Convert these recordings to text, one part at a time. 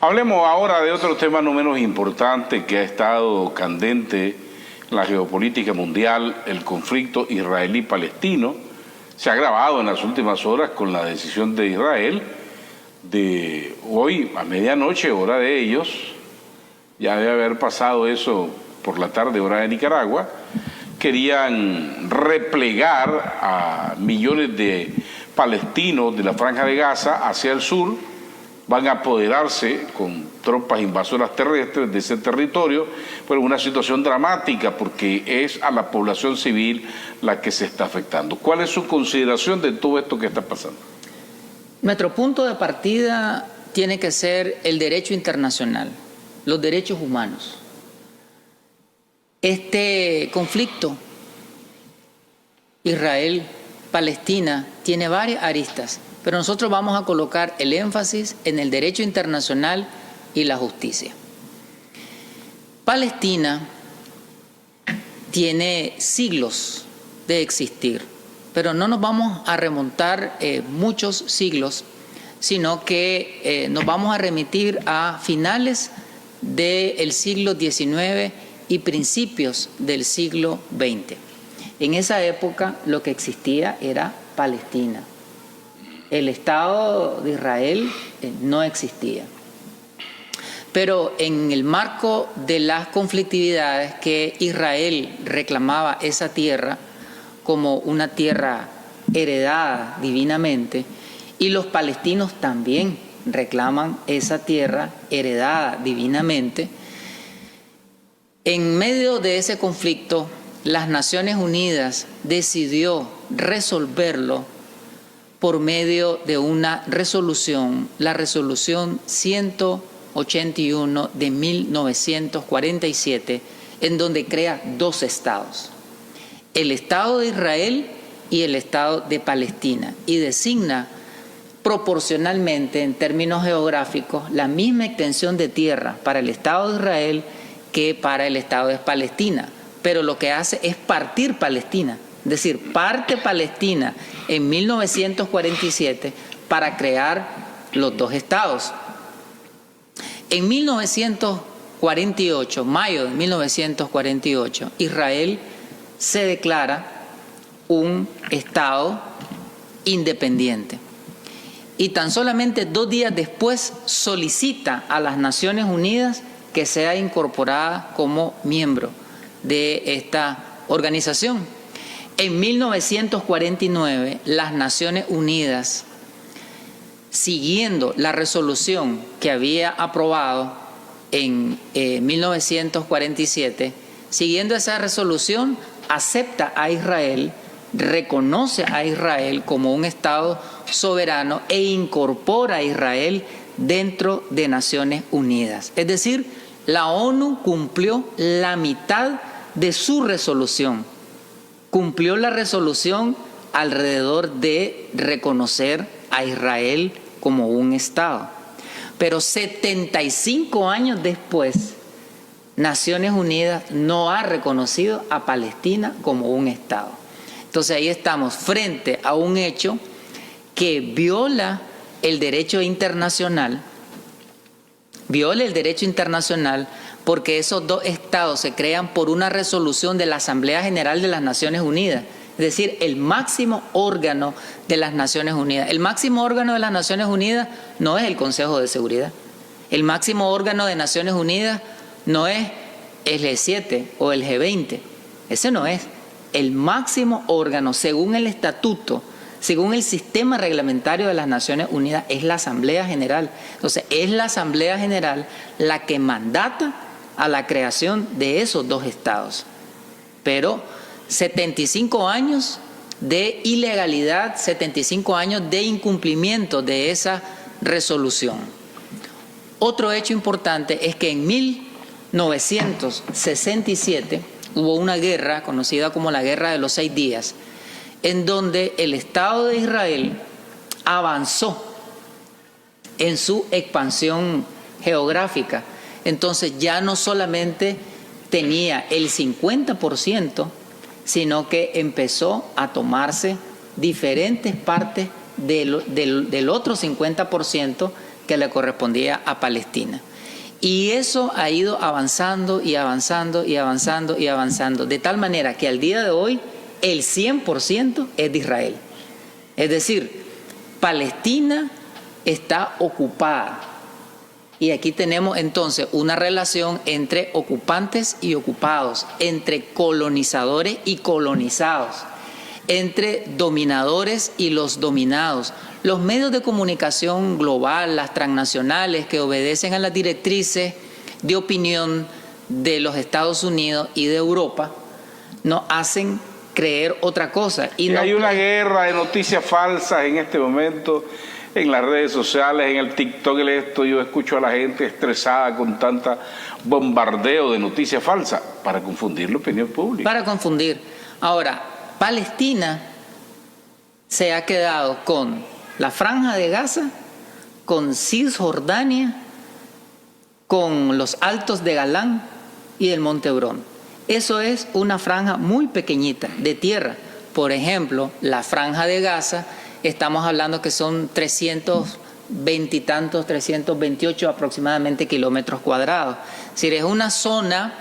Hablemos ahora de otro tema no menos importante que ha estado candente en la geopolítica mundial, el conflicto israelí-palestino. Se ha agravado en las últimas horas con la decisión de Israel de hoy a medianoche, hora de ellos, ya debe haber pasado eso por la tarde, hora de Nicaragua, querían replegar a millones de palestinos de la Franja de Gaza hacia el sur, van a apoderarse con tropas invasoras terrestres de ese territorio, pero una situación dramática porque es a la población civil la que se está afectando. ¿Cuál es su consideración de todo esto que está pasando? Nuestro punto de partida tiene que ser el derecho internacional, los derechos humanos. Este conflicto Israel-Palestina tiene varias aristas, pero nosotros vamos a colocar el énfasis en el derecho internacional y la justicia. Palestina tiene siglos de existir, pero no nos vamos a remontar muchos siglos, sino que nos vamos a remitir a finales del siglo XIX y principios del siglo XX. En esa época lo que existía era Palestina. El Estado de Israel no existía. Pero en el marco de las conflictividades que Israel reclamaba esa tierra como una tierra heredada divinamente, y los palestinos también reclaman esa tierra heredada divinamente, en medio de ese conflicto, las Naciones Unidas decidió resolverlo por medio de una resolución, la resolución 181 de 1947, en donde crea dos estados, el Estado de Israel y el Estado de Palestina, y designa proporcionalmente en términos geográficos la misma extensión de tierra para el Estado de Israel que para el Estado de Palestina, pero lo que hace es partir Palestina, es decir, parte Palestina en 1947 para crear los dos estados. En 1948, mayo de 1948, Israel se declara un estado independiente y tan solamente 2 días después solicita a las Naciones Unidas que sea incorporada como miembro de esta organización. En 1949, las Naciones Unidas, siguiendo la resolución que había aprobado en 1947, siguiendo esa resolución, acepta a Israel, reconoce a Israel como un Estado soberano e incorpora a Israel dentro de Naciones Unidas. Es decir, la ONU cumplió la mitad de su resolución. Cumplió la resolución alrededor de reconocer a Israel como un Estado. Pero 75 años después, Naciones Unidas no ha reconocido a Palestina como un Estado. Entonces ahí estamos frente a un hecho que viola el derecho internacional, porque esos dos estados se crean por una resolución de la Asamblea General de las Naciones Unidas, es decir, el máximo órgano de las Naciones Unidas. El máximo órgano de las Naciones Unidas no es el Consejo de Seguridad. El máximo órgano de Naciones Unidas no es el G7 o el G20. Ese no es. El máximo órgano, según el estatuto, según el sistema reglamentario de las Naciones Unidas, es la Asamblea General. Entonces, es la Asamblea General la que mandata a la creación de esos dos estados. Pero 75 años de ilegalidad, 75 años de incumplimiento de esa resolución. Otro hecho importante es que en 1967 hubo una guerra conocida como la Guerra de los 6 días, en donde el Estado de Israel avanzó en su expansión geográfica. Entonces ya no solamente tenía el 50%, sino que empezó a tomarse diferentes partes del otro 50% que le correspondía a Palestina. Y eso ha ido avanzando y avanzando y avanzando y avanzando, de tal manera que al día de hoy el 100% es de Israel. Es decir, Palestina está ocupada. Y aquí tenemos entonces una relación entre ocupantes y ocupados, entre colonizadores y colonizados, entre dominadores y los dominados. Los medios de comunicación global, las transnacionales que obedecen a las directrices de opinión de los Estados Unidos y de Europa, nos hacen creer otra cosa. Y no hay una guerra de noticias falsas en este momento en las redes sociales, en el TikTok, yo escucho a la gente estresada con tanta bombardeo de noticias falsas para confundir la opinión pública. Para confundir. Ahora, Palestina se ha quedado con la Franja de Gaza, con Cisjordania, con los Altos de Galán y el Monte Hebrón. Eso es una franja muy pequeñita de tierra. Por ejemplo, la Franja de Gaza, estamos hablando que son 320 y tantos, 328 aproximadamente kilómetros cuadrados. Es decir, es una zona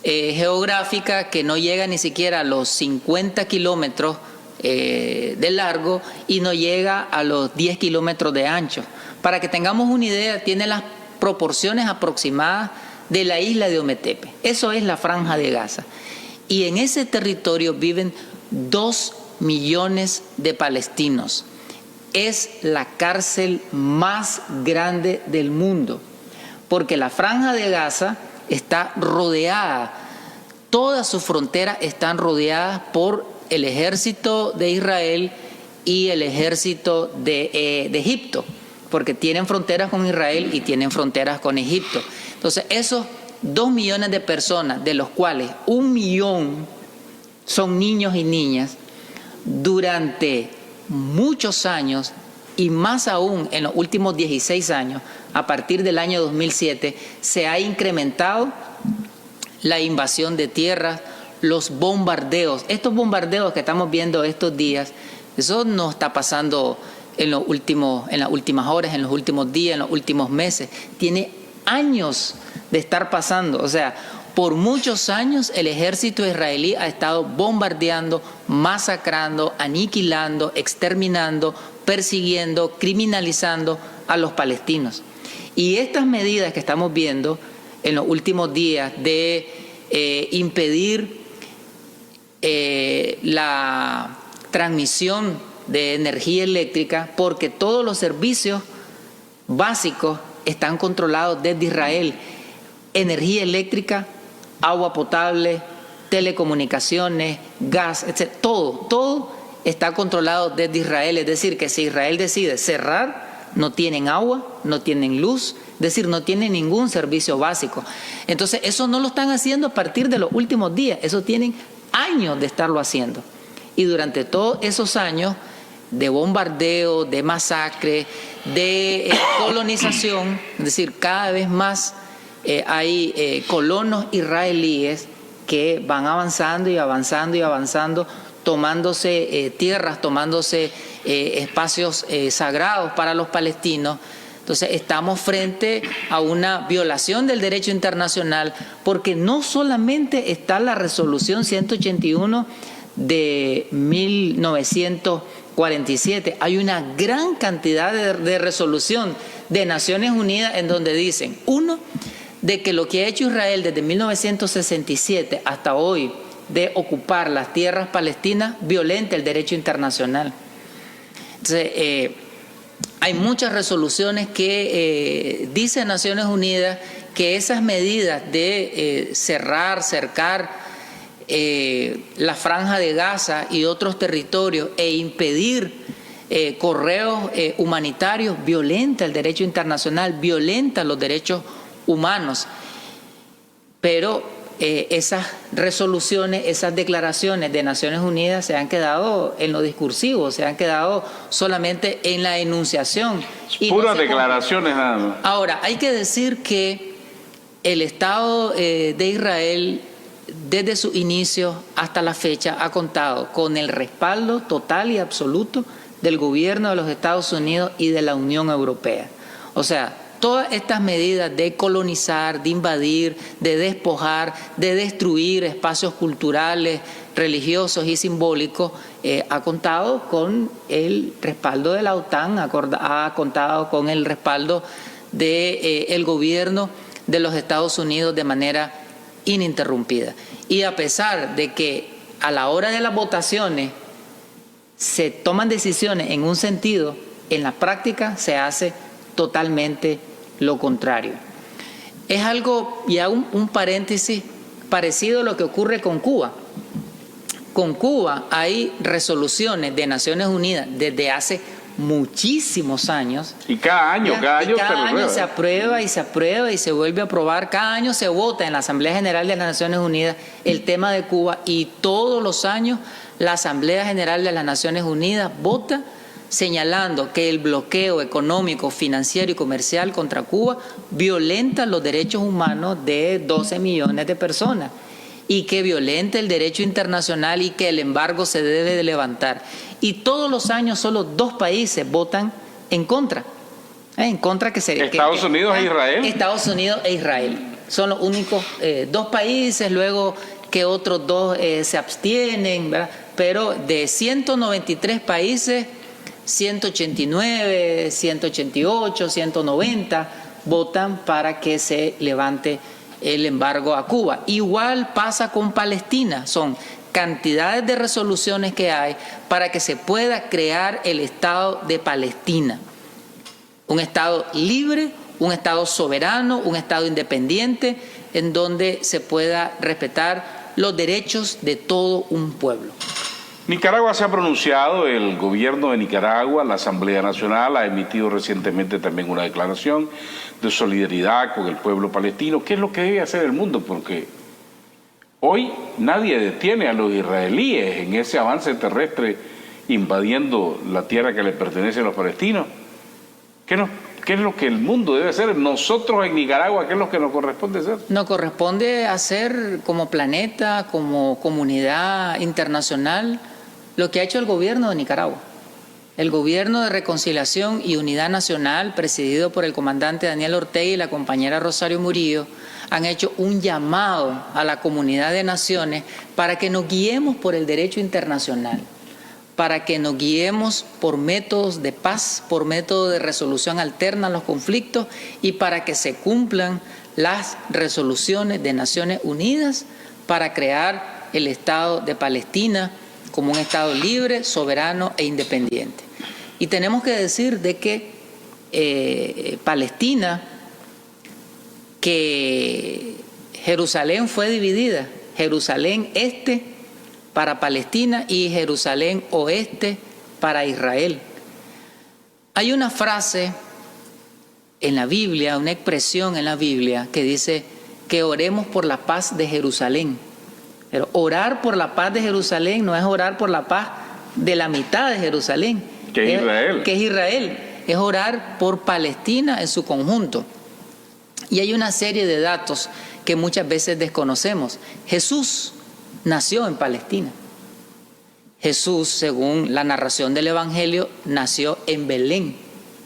geográfica que no llega ni siquiera a los 50 kilómetros de largo y no llega a los 10 kilómetros de ancho. Para que tengamos una idea, tiene las proporciones aproximadas de la isla de Ometepe. Eso es la Franja de Gaza. Y en ese territorio viven 2 millones de palestinos. Es la cárcel más grande del mundo, porque la Franja de Gaza está rodeada, todas sus fronteras están rodeadas por el ejército de Israel y el ejército de Egipto, porque tienen fronteras con Israel y tienen fronteras con Egipto. Entonces, esos 2 millones de personas, de los cuales 1 millón son niños y niñas, durante muchos años y más aún en los últimos 16 años, a partir del año 2007, se ha incrementado la invasión de tierras, los bombardeos. Estos bombardeos que estamos viendo estos días, eso no está pasando en las últimas horas, en los últimos días, en los últimos meses. Tiene años de estar pasando. O sea, por muchos años el ejército israelí ha estado bombardeando, masacrando, aniquilando, exterminando, persiguiendo, criminalizando a los palestinos. Y estas medidas que estamos viendo en los últimos días de impedir la transmisión de energía eléctrica, porque todos los servicios básicos están controlados desde Israel: energía eléctrica, agua potable, telecomunicaciones, gas, etc. Todo está controlado desde Israel. Es decir, que si Israel decide cerrar, no tienen agua, no tienen luz, es decir, no tienen ningún servicio básico. Entonces, eso no lo están haciendo a partir de los últimos días, eso tienen años de estarlo haciendo. Y durante todos esos años de bombardeo, de masacre, de colonización, es decir, cada vez más hay colonos israelíes que van avanzando y avanzando y avanzando, tomándose tierras, tomándose espacios sagrados para los palestinos. Entonces estamos frente a una violación del derecho internacional, porque no solamente está la resolución 181 de 1947, hay una gran cantidad de resolución de Naciones Unidas en donde dicen, uno, de que lo que ha hecho Israel desde 1967 hasta hoy de ocupar las tierras palestinas violenta el derecho internacional. Entonces, hay muchas resoluciones que dicen Naciones Unidas que esas medidas de cercar la Franja de Gaza y otros territorios e impedir correos humanitarios violenta el derecho internacional, violenta los derechos humanos. Pero esas resoluciones, esas declaraciones de Naciones Unidas se han quedado en lo discursivo, se han quedado solamente en la enunciación. Puras declaraciones nada más. Ahora, hay que decir que el Estado de Israel, desde su inicio hasta la fecha, ha contado con el respaldo total y absoluto del gobierno de los Estados Unidos y de la Unión Europea. O sea, todas estas medidas de colonizar, de invadir, de despojar, de destruir espacios culturales, religiosos y simbólicos, ha contado con el respaldo de la OTAN, ha contado con el respaldo del gobierno de los Estados Unidos de manera ininterrumpida. Y a pesar de que a la hora de las votaciones se toman decisiones en un sentido, en la práctica se hace totalmente lo contrario. Es algo, y hago un paréntesis, parecido a lo que ocurre con Cuba. Con Cuba hay resoluciones de Naciones Unidas desde hace muchísimos años. Y cada año se aprueba y se aprueba y se vuelve a aprobar. Cada año se vota en la Asamblea General de las Naciones Unidas el tema de Cuba, y todos los años la Asamblea General de las Naciones Unidas vota señalando que el bloqueo económico, financiero y comercial contra Cuba violenta los derechos humanos de 12 millones de personas, y que violenta el derecho internacional y que el embargo se debe de levantar. Y todos los años solo 2 países votan en contra. En contra que se... Estados Unidos e Israel. Estados Unidos e Israel. Son los únicos 2 países, luego que otros 2 se abstienen, ¿verdad? Pero de 193 países, 189, 188, 190 votan para que se levante el embargo a Cuba. Igual pasa con Palestina. Son cantidades de resoluciones que hay para que se pueda crear el Estado de Palestina. Un Estado libre, un Estado soberano, un Estado independiente, en donde se pueda respetar los derechos de todo un pueblo. Nicaragua se ha pronunciado, el gobierno de Nicaragua, la Asamblea Nacional ha emitido recientemente también una declaración de solidaridad con el pueblo palestino. ¿Qué es lo que debe hacer el mundo? Porque hoy nadie detiene a los israelíes en ese avance terrestre invadiendo la tierra que le pertenece a los palestinos. ¿Qué es lo que el mundo debe hacer? Nosotros en Nicaragua, ¿qué es lo que nos corresponde hacer? Nos corresponde hacer como planeta, como comunidad internacional, lo que ha hecho el gobierno de Nicaragua. El gobierno de reconciliación y unidad nacional, presidido por el comandante Daniel Ortega y la compañera Rosario Murillo, han hecho un llamado a la comunidad de naciones para que nos guiemos por el derecho internacional, para que nos guiemos por métodos de paz, por métodos de resolución alterna a los conflictos, y para que se cumplan las resoluciones de Naciones Unidas para crear el Estado de Palestina como un Estado libre, soberano e independiente. Y tenemos que decir de que Palestina, que Jerusalén fue dividida, Jerusalén este para Palestina y Jerusalén oeste para Israel. Hay una frase en la Biblia, una expresión en la Biblia que dice que oremos por la paz de Jerusalén. Pero orar por la paz de Jerusalén no es orar por la paz de la mitad de Jerusalén, que es Israel. Que es Israel. Es orar por Palestina en su conjunto. Y hay una serie de datos que muchas veces desconocemos. Jesús nació en Palestina. Jesús, según la narración del Evangelio, nació en Belén.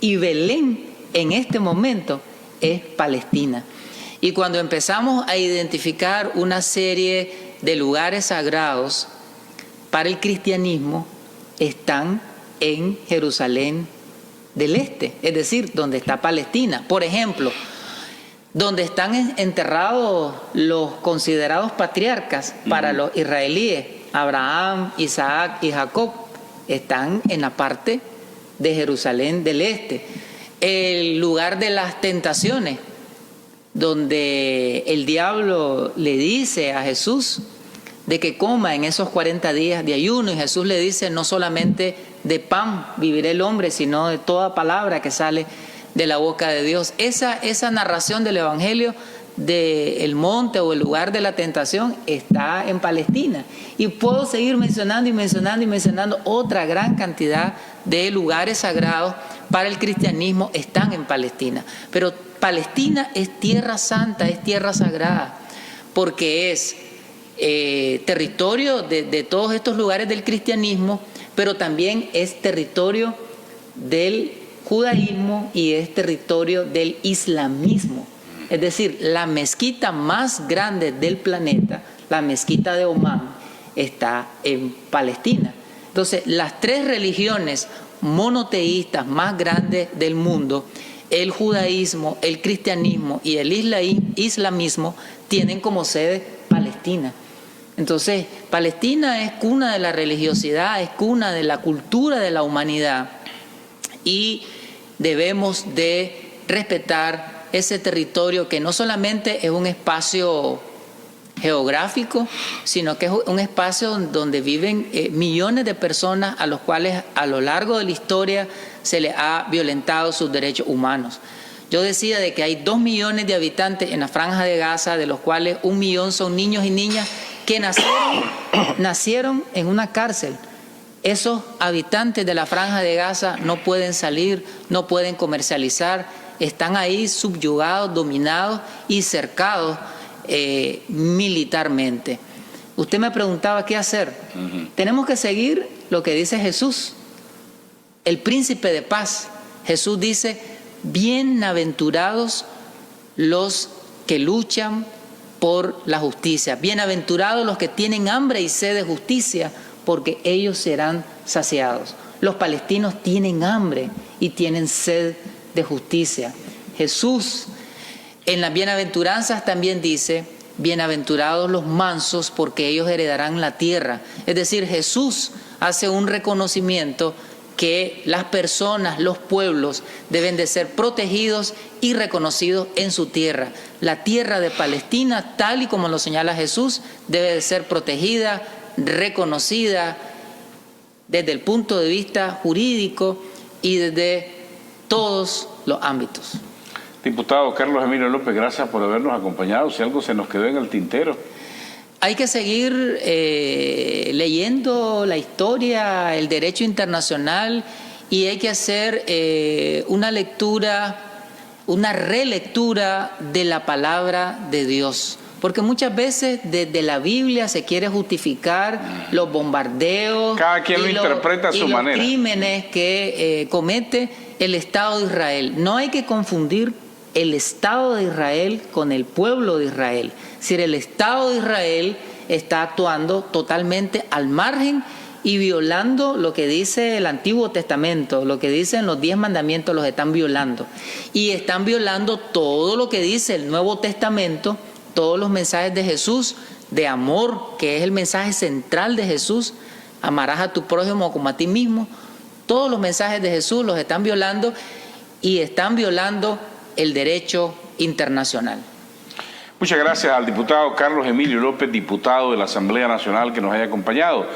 Y Belén, en este momento, es Palestina. Y cuando empezamos a identificar una serie de lugares sagrados para el cristianismo, están en Jerusalén del Este, es decir, donde está Palestina. Por ejemplo, donde están enterrados los considerados patriarcas para los israelíes, Abraham, Isaac y Jacob, están en la parte de Jerusalén del Este. El lugar de las tentaciones, donde el diablo le dice a Jesús de que coma en esos 40 días de ayuno, y Jesús le dice: no solamente de pan vivirá el hombre, sino de toda palabra que sale de la boca de Dios. Esa narración del Evangelio del monte o el lugar de la tentación está en Palestina. Y puedo seguir mencionando y mencionando y mencionando otra gran cantidad de lugares sagrados para el cristianismo están en Palestina. Pero Palestina es tierra santa, es tierra sagrada, porque es territorio de todos estos lugares del cristianismo, pero también es territorio del judaísmo y es territorio del islamismo. Es decir, la mezquita más grande del planeta, la mezquita de Omán, está en Palestina. Entonces, las tres religiones monoteístas más grandes del mundo, el judaísmo, el cristianismo y el islamismo, tienen como sede Palestina. Entonces, Palestina es cuna de la religiosidad, es cuna de la cultura de la humanidad y debemos de respetar ese territorio que no solamente es un espacio geográfico, sino que es un espacio donde viven millones de personas a los cuales a lo largo de la historia se les ha violentado sus derechos humanos. Yo decía de que hay 2 millones de habitantes en la Franja de Gaza, de los cuales 1 millón son niños y niñas que nacieron en una cárcel. Esos habitantes de la Franja de Gaza no pueden salir, no pueden comercializar, están ahí subyugados, dominados y cercados militarmente. Usted me preguntaba qué hacer. Tenemos que seguir lo que dice Jesús, el príncipe de paz. Jesús dice: bienaventurados los que luchan por la justicia, bienaventurados los que tienen hambre y sed de justicia, porque ellos serán saciados. Los palestinos tienen hambre y tienen sed de justicia. Jesús en las bienaventuranzas también dice: bienaventurados los mansos, porque ellos heredarán la tierra. Es decir, Jesús hace un reconocimiento que las personas, los pueblos, deben de ser protegidos y reconocidos en su tierra. La tierra de Palestina, tal y como lo señala Jesús, debe de ser protegida, reconocida desde el punto de vista jurídico y desde todos los ámbitos. Diputado Carlos Emilio López, gracias por habernos acompañado. Si algo se nos quedó en el tintero. Hay que seguir leyendo la historia, el derecho internacional, y hay que hacer una lectura, una relectura de la palabra de Dios. Porque muchas veces desde la Biblia se quiere justificar los bombardeos. Cada quien lo interpreta a su manera. Los crímenes que comete el Estado de Israel. No hay que confundir el Estado de Israel con el pueblo de Israel. Es decir, el Estado de Israel está actuando totalmente al margen y violando lo que dice el Antiguo Testamento, lo que dicen los 10 mandamientos, los están violando. Y están violando todo lo que dice el Nuevo Testamento, todos los mensajes de Jesús, de amor, que es el mensaje central de Jesús: amarás a tu prójimo como a ti mismo. Todos los mensajes de Jesús los están violando y están violando el derecho internacional. Muchas gracias al diputado Carlos Emilio López, diputado de la Asamblea Nacional, que nos haya acompañado.